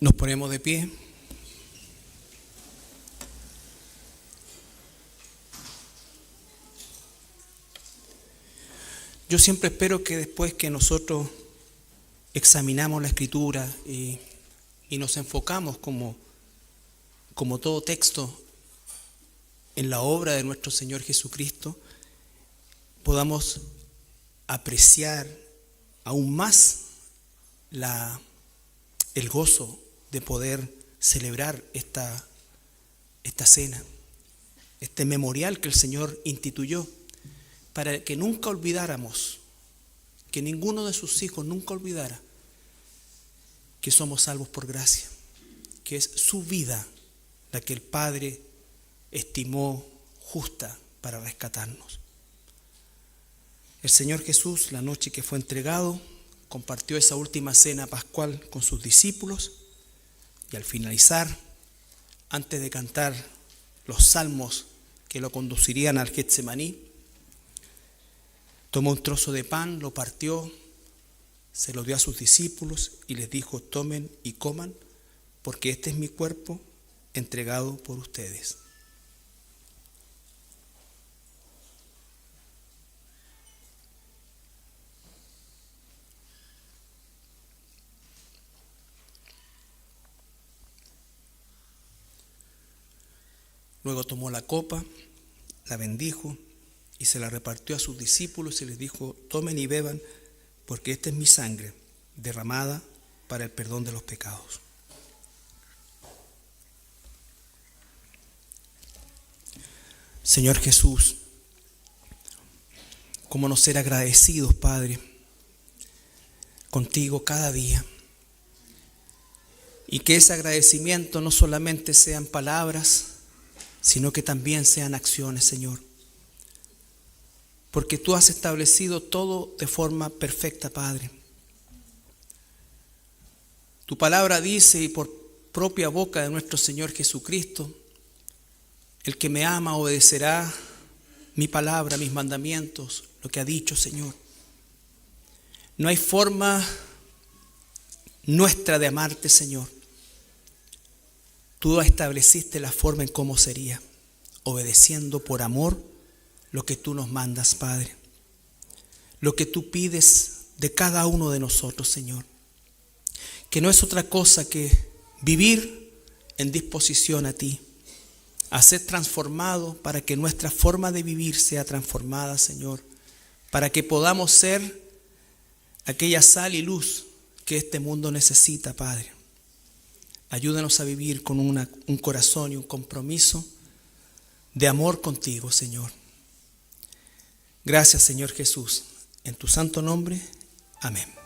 Speaker 1: Nos ponemos de pie. Yo siempre espero que después que nosotros examinamos la Escritura y nos enfocamos como todo texto en la obra de nuestro Señor Jesucristo, podamos apreciar aún más el gozo de poder celebrar esta cena, este memorial que el Señor instituyó, para que nunca olvidáramos, que ninguno de sus hijos nunca olvidara que somos salvos por gracia, que es su vida la que el Padre estimó justa para rescatarnos. El Señor Jesús, la noche que fue entregado, compartió esa última cena pascual con sus discípulos y al finalizar, antes de cantar los salmos que lo conducirían al Getsemaní, tomó un trozo de pan, lo partió, se lo dio a sus discípulos y les dijo: tomen y coman, porque este es mi cuerpo entregado por ustedes. Luego tomó la copa, la bendijo y se la repartió a sus discípulos y les dijo: tomen y beban, porque esta es mi sangre derramada para el perdón de los pecados. Señor Jesús, cómo no ser agradecidos, Padre, contigo cada día. Y que ese agradecimiento no solamente sean palabras, sino que también sean acciones, Señor. Porque tú has establecido todo de forma perfecta, Padre. Tu palabra dice, y por propia boca de nuestro Señor Jesucristo: el que me ama obedecerá mi palabra, mis mandamientos, lo que ha dicho, Señor. No hay forma nuestra de amarte, Señor. Tú estableciste la forma en cómo sería, obedeciendo por amor lo que tú nos mandas, Padre. Lo que tú pides de cada uno de nosotros, Señor. Que no es otra cosa que vivir en disposición a ti, a ser transformado para que nuestra forma de vivir sea transformada, Señor. Para que podamos ser aquella sal y luz que este mundo necesita, Padre. Ayúdanos a vivir con un corazón y un compromiso de amor contigo, Señor. Gracias, Señor Jesús. En tu santo nombre, amén.